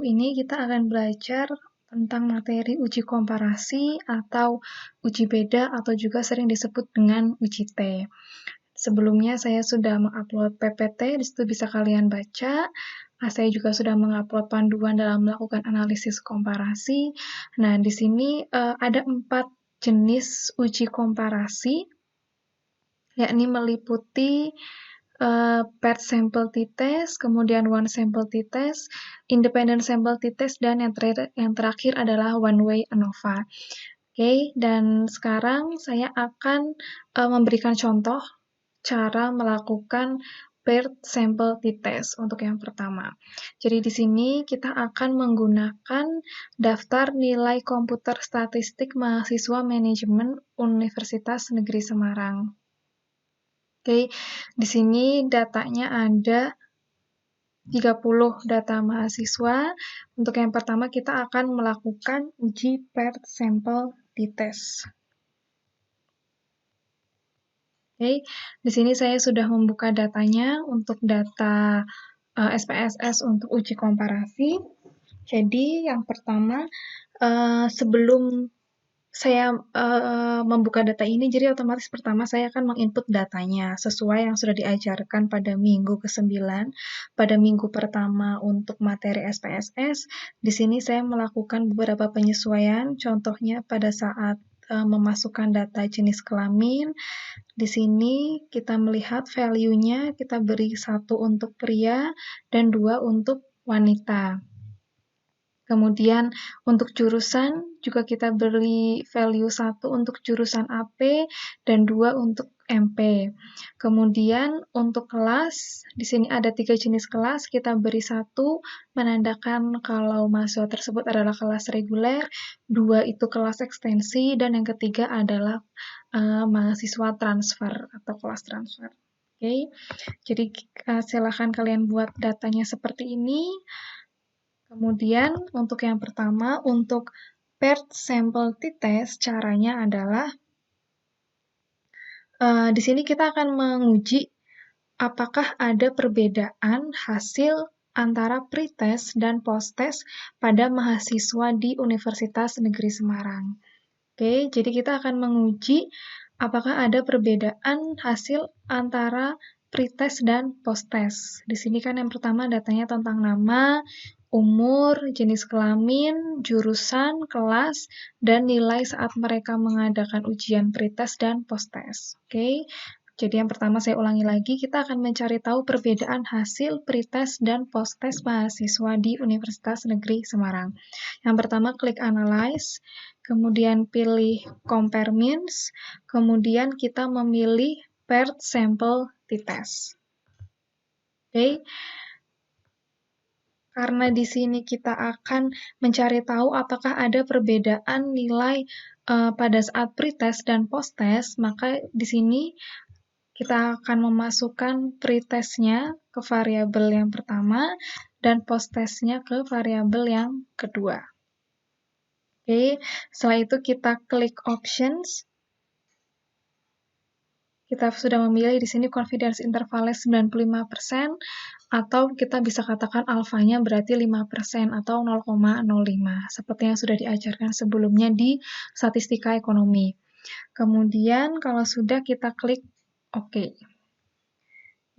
Ini kita akan belajar tentang materi uji komparasi atau uji beda atau juga sering disebut dengan uji T. Sebelumnya saya sudah mengupload PPT, di situ bisa kalian baca. Saya juga sudah mengupload panduan dalam melakukan analisis komparasi. Nah, di sini ada 4 jenis uji komparasi, yakni meliputi paired sample t-test, kemudian one sample t-test, independent sample t-test, dan yang terakhir adalah one-way ANOVA. Oke, dan sekarang saya akan memberikan contoh cara melakukan paired sample t-test untuk yang pertama. Jadi di sini kita akan menggunakan daftar nilai komputer statistik mahasiswa manajemen Universitas Negeri Semarang. Oke, di sini datanya ada 30 data mahasiswa. Untuk yang pertama kita akan melakukan uji paired sample t-test. Oke, di sini saya sudah membuka datanya untuk data SPSS untuk uji komparasi. Jadi yang pertama, sebelum saya membuka data ini, jadi otomatis pertama saya akan menginput datanya sesuai yang sudah diajarkan pada minggu ke-9. Pada minggu pertama untuk materi SPSS, di sini saya melakukan beberapa penyesuaian, contohnya pada saat memasukkan data jenis kelamin. Di sini kita melihat value-nya, kita beri 1 untuk pria dan 2 untuk wanita. Kemudian untuk jurusan juga kita beri value 1 untuk jurusan AP dan 2 untuk MP. Kemudian untuk kelas, di sini ada 3 jenis kelas, kita beri 1 menandakan kalau mahasiswa tersebut adalah kelas reguler, 2 itu kelas ekstensi, dan yang ketiga adalah mahasiswa transfer atau kelas transfer. Oke, jadi silakan kalian buat datanya seperti ini. Kemudian untuk yang pertama, untuk paired sample t-test, caranya adalah di sini kita akan menguji apakah ada perbedaan hasil antara pretest dan posttest pada mahasiswa di Universitas Negeri Semarang. Oke, jadi kita akan menguji apakah ada perbedaan hasil antara pretest dan posttest. Di sini kan yang pertama datanya tentang nama, umur, jenis kelamin, jurusan, kelas, dan nilai saat mereka mengadakan ujian pretest dan posttest. Oke, jadi yang pertama saya ulangi lagi, kita akan mencari tahu perbedaan hasil pretest dan posttest mahasiswa di Universitas Negeri Semarang. Yang pertama klik Analyze, kemudian pilih Compare Means, kemudian kita memilih Paired Sample t-test. Oke. Karena di sini kita akan mencari tahu apakah ada perbedaan nilai pada saat pretest dan posttest, maka di sini kita akan memasukkan pretestnya ke variabel yang pertama dan posttestnya ke variabel yang kedua. Oke, setelah itu kita klik Options. Kita sudah memilih di sini confidence intervalnya 95%, atau kita bisa katakan alfanya berarti 5% atau 0,05, seperti yang sudah diajarkan sebelumnya di statistika ekonomi. Kemudian kalau sudah kita klik OK.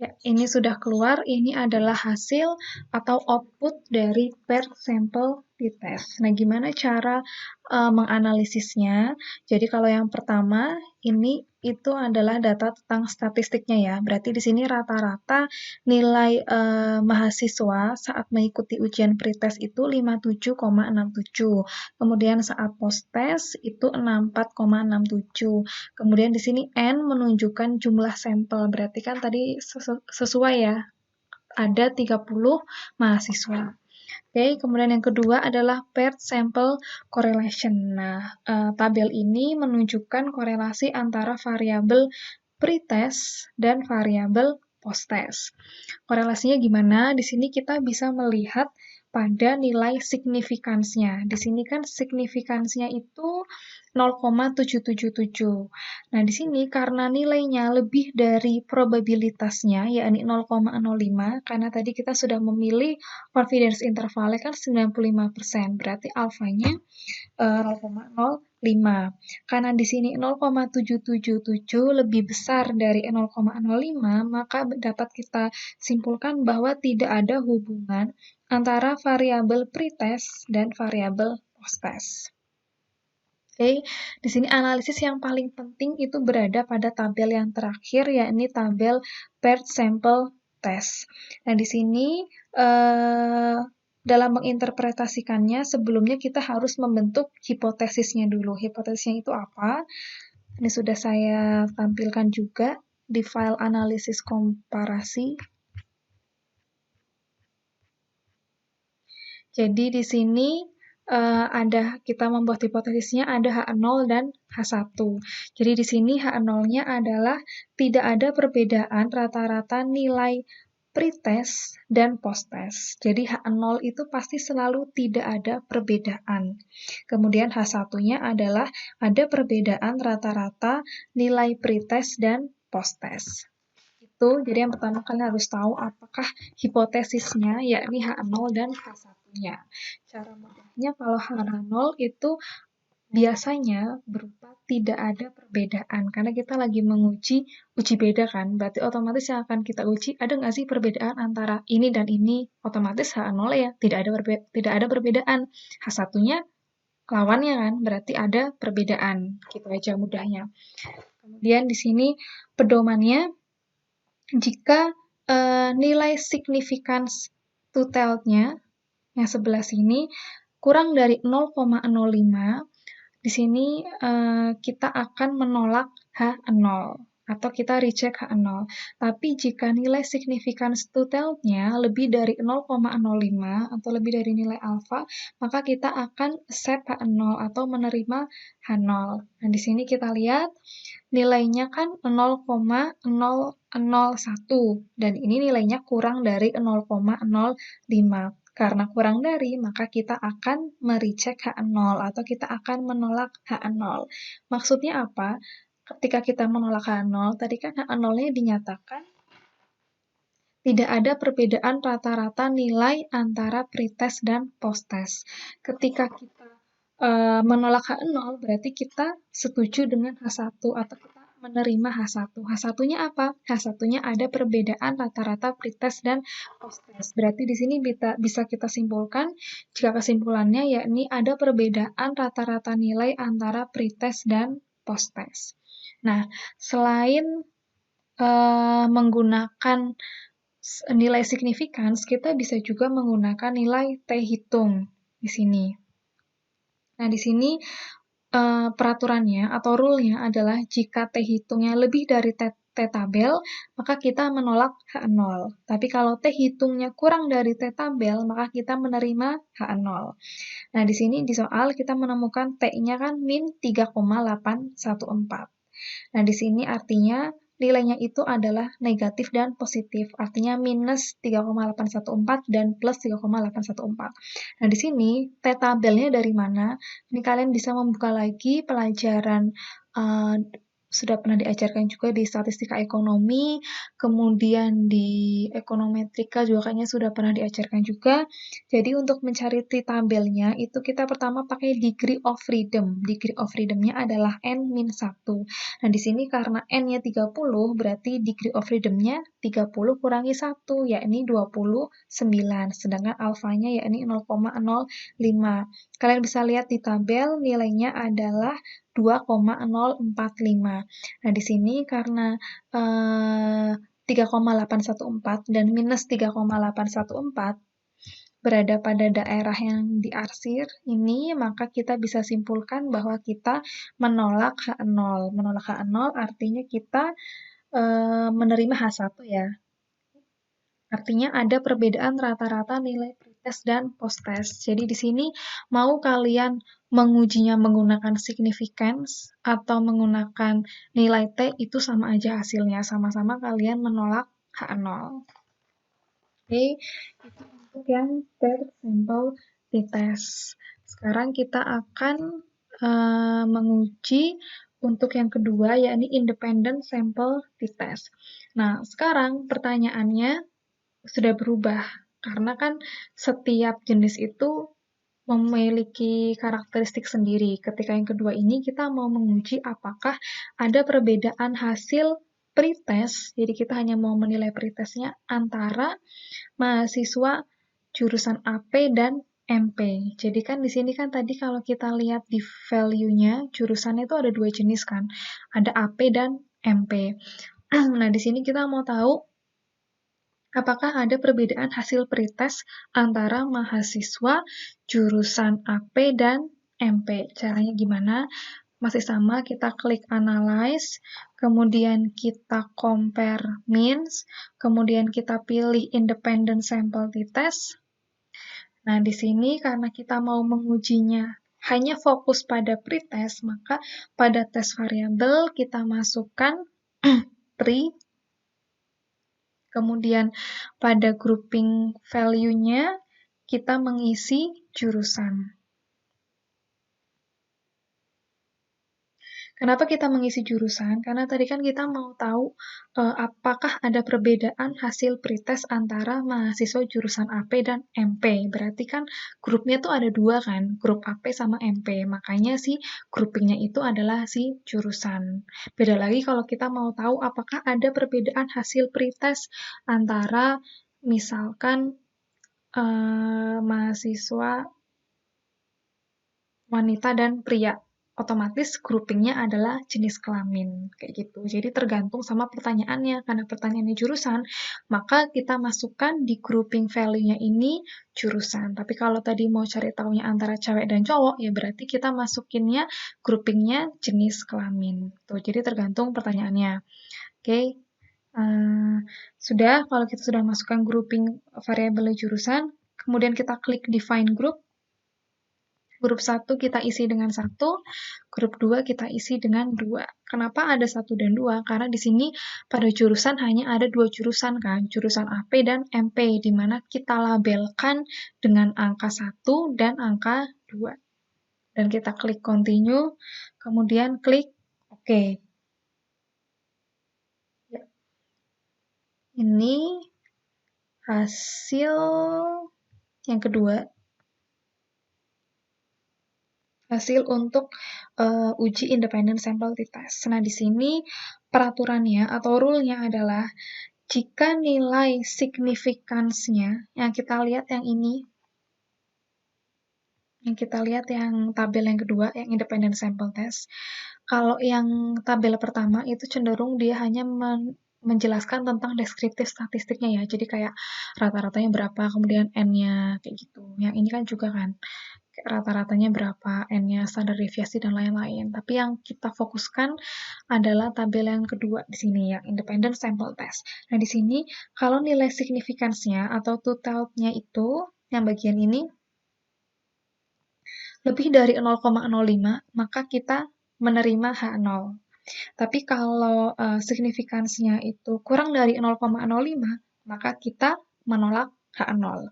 Ya, ini sudah keluar, ini adalah hasil atau output dari paired sample t-test. Nah, gimana cara menganalisisnya? Jadi kalau yang pertama, ini itu adalah data tentang statistiknya ya. Berarti di sini rata-rata nilai mahasiswa saat mengikuti ujian pretest itu 57,67. Kemudian saat posttest itu 64,67. Kemudian di sini N menunjukkan jumlah sampel. Berarti kan tadi sesuai ya. Ada 30 mahasiswa. Oke, kemudian yang kedua adalah paired sample correlation. Nah, tabel ini menunjukkan korelasi antara variabel pretest dan variabel posttest. Korelasinya gimana? Di sini kita bisa melihat pada nilai signifikansinya. Di sini kan signifikansinya itu 0,777. Nah, di sini karena nilainya lebih dari probabilitasnya, yakni 0,05, karena tadi kita sudah memilih confidence intervalnya kan 95%, berarti alfanya 0,05. Karena di sini 0,777 lebih besar dari 0,05, maka dapat kita simpulkan bahwa tidak ada hubungan antara variabel pretest dan variabel posttest. Oke, di sini analisis yang paling penting itu berada pada tabel yang terakhir, yakni tabel paired sample test. Nah, di sini dalam menginterpretasikannya, sebelumnya kita harus membentuk hipotesisnya dulu. Hipotesisnya itu apa? Ini sudah saya tampilkan juga di file analisis komparasi. Jadi di sini kita membuat hipotesisnya ada H0 dan H1. Jadi di sini H0-nya adalah tidak ada perbedaan rata-rata nilai pretest dan posttest. Jadi H0 itu pasti selalu tidak ada perbedaan. Kemudian H1-nya adalah ada perbedaan rata-rata nilai pretest dan posttest. Jadi yang pertama kalian harus tahu apakah hipotesisnya, yakni H0 dan H1-nya. Cara mudahnya kalau H0 itu biasanya berupa tidak ada perbedaan, karena kita lagi menguji uji beda kan, berarti otomatis yang akan kita uji, ada nggak sih perbedaan antara ini dan ini, otomatis H0 ya, tidak ada perbedaan. H1-nya lawannya kan, berarti ada perbedaan, gitu aja mudahnya. Kemudian di sini pedomannya, jika nilai significance to tell-nya yang sebelah sini kurang dari 0,05, di sini kita akan menolak H0 atau kita reject H0. Tapi jika nilai significance to tell-nya lebih dari 0,05 atau lebih dari nilai alfa, maka kita akan accept H0 atau menerima H0. Nah, di sini kita lihat nilainya kan 0,001 dan ini nilainya kurang dari 0,05. Karena kurang dari, maka kita akan mereject H0 atau kita akan menolak H0. Maksudnya apa? Ketika kita menolak H0, tadi kan H0-nya dinyatakan tidak ada perbedaan rata-rata nilai antara pretest dan posttest. Ketika kita menolak H0, berarti kita setuju dengan H1 atau kita menerima H1. H1-nya apa? H1-nya ada perbedaan rata-rata pretest dan posttest. Berarti di sini bisa kita simpulkan, jika kesimpulannya yakni ada perbedaan rata-rata nilai antara pretest dan posttest. Nah, selain menggunakan nilai significance, kita bisa juga menggunakan nilai T-hitung di sini. Nah, di sini peraturannya atau rule-nya adalah jika T-hitungnya lebih dari T-tabel, maka kita menolak H0. Tapi kalau T-hitungnya kurang dari T-tabel, maka kita menerima H0. Nah, di sini di soal kita menemukan T-nya kan min 3,814. Nah, di sini artinya nilainya itu adalah negatif dan positif, artinya minus 3,814 dan plus 3,814. Nah, di sini T-tabelnya dari mana? Ini kalian bisa membuka lagi pelajaran sudah pernah diajarkan juga di statistika ekonomi, kemudian di ekonometrika juga kayaknya sudah pernah diajarkan juga. Jadi untuk mencari T-tabelnya itu kita pertama pakai degree of freedom. Degree of freedom-nya adalah N-1. Nah, di sini karena N-nya 30, berarti degree of freedom-nya 30 kurangi 1, yakni 29. Sedangkan alfanya yakni 0,05. Kalian bisa lihat di tabel, nilainya adalah 2,045. Nah, di sini karena 3,814 dan minus 3,814 berada pada daerah yang diarsir ini, maka kita bisa simpulkan bahwa kita menolak H0. Menolak H0 artinya kita menerima H1 ya. Artinya ada perbedaan rata-rata nilai pretest dan posttest. Jadi di sini mau kalian mengujinya menggunakan significance atau menggunakan nilai T itu sama aja hasilnya, sama-sama kalian menolak H0. Oke, itu untuk yang paired sample t-test. Sekarang kita akan menguji untuk yang kedua, yakni independent sample t-test. Nah, sekarang pertanyaannya sudah berubah, karena kan setiap jenis itu memiliki karakteristik sendiri. Ketika yang kedua ini kita mau menguji apakah ada perbedaan hasil pretest, jadi kita hanya mau menilai pretestnya antara mahasiswa jurusan AP dan MP. Jadi kan di sini kan tadi kalau kita lihat di value-nya, jurusannya itu ada dua jenis kan, ada AP dan MP. Nah, di sini kita mau tahu apakah ada perbedaan hasil pretest antara mahasiswa jurusan AP dan MP. Caranya gimana? Masih sama, kita klik analyze, kemudian kita compare means, kemudian kita pilih independent sample t-test. Nah, di sini karena kita mau mengujinya hanya fokus pada pretest, maka pada tes variabel kita masukkan pre, kemudian pada grouping value-nya kita mengisi jurusan. Kenapa kita mengisi jurusan? Karena tadi kan kita mau tahu apakah ada perbedaan hasil pretest antara mahasiswa jurusan AP dan MP. Berarti kan grupnya tuh ada dua kan, grup AP sama MP. Makanya si groupingnya itu adalah si jurusan. Beda lagi kalau kita mau tahu apakah ada perbedaan hasil pretest antara misalkan mahasiswa wanita dan pria. Otomatis groupingnya adalah jenis kelamin, kayak gitu. Jadi tergantung sama pertanyaannya. Karena pertanyaannya jurusan, maka kita masukkan di grouping value-nya ini jurusan. Tapi kalau tadi mau cari tahunya antara cewek dan cowok, ya berarti kita masukinnya groupingnya jenis kelamin. Tuh, jadi tergantung pertanyaannya. Oke. Sudah, kalau kita sudah masukkan grouping variabel jurusan, kemudian kita klik define group. Grup 1 kita isi dengan 1, grup 2 kita isi dengan 2. Kenapa ada 1 dan 2? Karena di sini pada jurusan hanya ada 2 jurusan kan, jurusan AP dan MP, di mana kita labelkan dengan angka 1 dan angka 2. Dan kita klik continue, kemudian klik OK. Ya. Ini hasil yang kedua. Hasil untuk uji independent sample t-test. Nah, di sini peraturannya atau rule-nya adalah jika nilai significance-nya, yang kita lihat yang ini, yang tabel yang kedua, yang independent sample test, kalau yang tabel pertama itu cenderung dia hanya menjelaskan tentang deskriptif statistiknya ya, jadi kayak rata-ratanya berapa, kemudian N-nya, kayak gitu. Yang ini kan juga kan, rata-ratanya berapa, N-nya, standar deviasi, dan lain-lain. Tapi yang kita fokuskan adalah tabel yang kedua di sini, yang independent sample test. Nah, di sini kalau nilai significance-nya atau two-tailed-nya itu, yang bagian ini, lebih dari 0,05, maka kita menerima H0. Tapi kalau significance-nya itu kurang dari 0,05, maka kita menolak H0.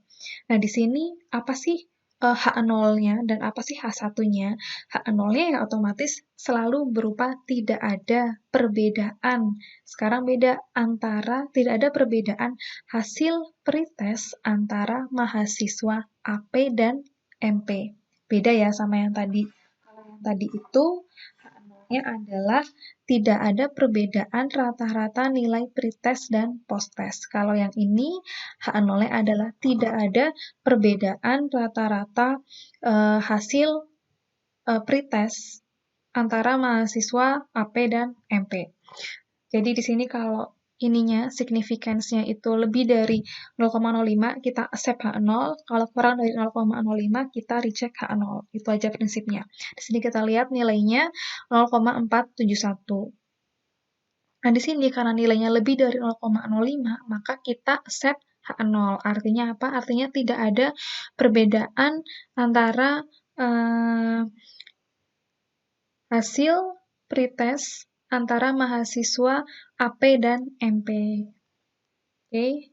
Nah, di sini apa sih H0-nya dan apa sih H1-nya? H0-nya ya otomatis selalu berupa tidak ada perbedaan. Sekarang beda antara tidak ada perbedaan hasil pretest antara mahasiswa AP dan MP. Beda ya sama yang tadi. Kalau yang tadi itu H0-nya adalah tidak ada perbedaan rata-rata nilai pretest dan posttest. Kalau yang ini H0-nya adalah tidak ada perbedaan rata-rata hasil pretest antara mahasiswa AP dan MP. Jadi di sini kalau ininya, significance-nya itu lebih dari 0,05, kita accept H0. Kalau kurang dari 0,05, kita reject H0. Itu aja prinsipnya. Di sini kita lihat nilainya 0,471. Nah, di sini karena nilainya lebih dari 0,05, maka kita accept H0. Artinya apa? Artinya tidak ada perbedaan antara hasil pretest antara mahasiswa AP dan MP. Oke.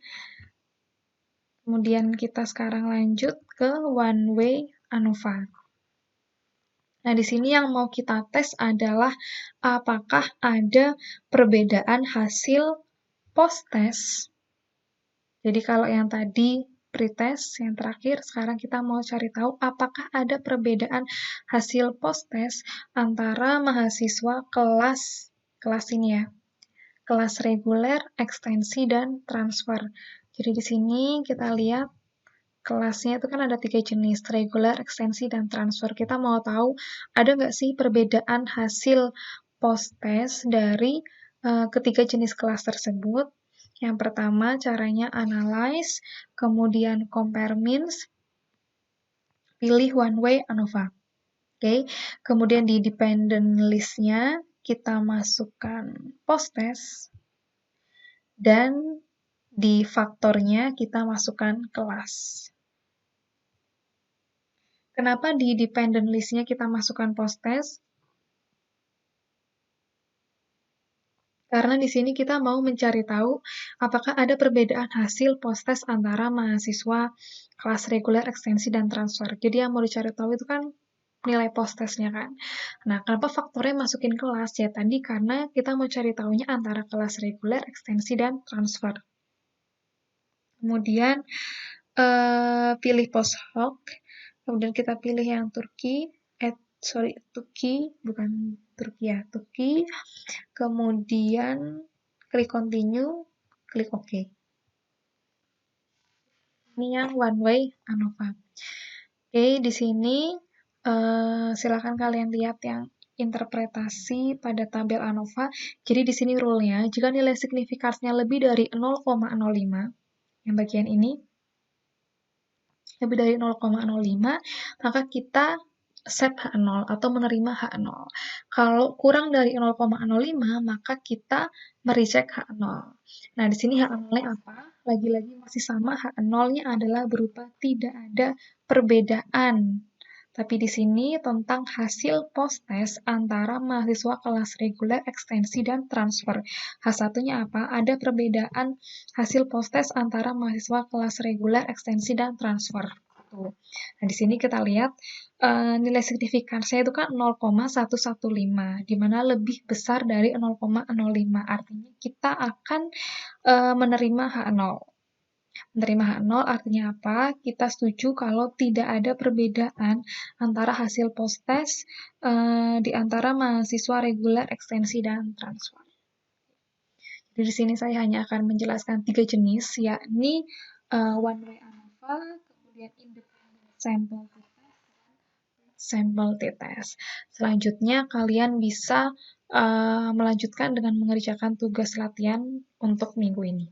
Kemudian kita sekarang lanjut ke one way ANOVA. Nah, di sini yang mau kita tes adalah apakah ada perbedaan hasil post-test. Jadi kalau yang tadi pretest, yang terakhir, sekarang kita mau cari tahu apakah ada perbedaan hasil post-test antara mahasiswa kelas ini ya, kelas reguler, ekstensi, dan transfer. Jadi di sini kita lihat kelasnya itu kan ada 3 jenis, reguler, ekstensi, dan transfer. Kita mau tahu ada nggak sih perbedaan hasil post-test dari ketiga jenis kelas tersebut. Yang pertama caranya analyze, kemudian compare means, pilih one way ANOVA. Oke, kemudian di dependent list-nya kita masukkan post-test, dan di faktornya kita masukkan kelas. Kenapa di dependent list-nya kita masukkan post-test? Karena di sini kita mau mencari tahu apakah ada perbedaan hasil post-test antara mahasiswa kelas reguler, ekstensi, dan transfer. Jadi yang mau dicari tahu itu kan nilai post-testnya kan. Nah, kenapa faktornya masukin kelas? Ya tadi karena kita mau cari tahunya antara kelas reguler, ekstensi, dan transfer. Kemudian pilih post-hoc, kemudian kita pilih yang Turki, bukan Turki ya, Turki, kemudian klik continue, klik OK. Ini yang one way ANOVA. Oke, di sini silakan kalian lihat yang interpretasi pada tabel ANOVA. Jadi di sini rule-nya, jika nilai signifikansinya lebih dari 0,05, yang bagian ini, lebih dari 0,05, maka kita accept H0 atau menerima H0. Kalau kurang dari 0,05, maka kita mereject H0. Nah, di sini H0-nya apa? Lagi-lagi masih sama, H0-nya adalah berupa tidak ada perbedaan. Tapi di sini tentang hasil post-test antara mahasiswa kelas reguler, ekstensi, dan transfer. H1-nya apa? Ada perbedaan hasil post-test antara mahasiswa kelas reguler, ekstensi, dan transfer. Tuh. Nah, di sini kita lihat nilai signifikansinya itu kan 0,115, di mana lebih besar dari 0,05. Artinya kita akan menerima H0. Menerima H0 artinya apa? Kita setuju kalau tidak ada perbedaan antara hasil post-test di antara mahasiswa reguler, ekstensi, dan transfer. Jadi di sini saya hanya akan menjelaskan 3 jenis, yakni one way ANOVA, kemudian independent sample t-test, dan sample t-test. Selanjutnya kalian bisa melanjutkan dengan mengerjakan tugas latihan untuk minggu ini.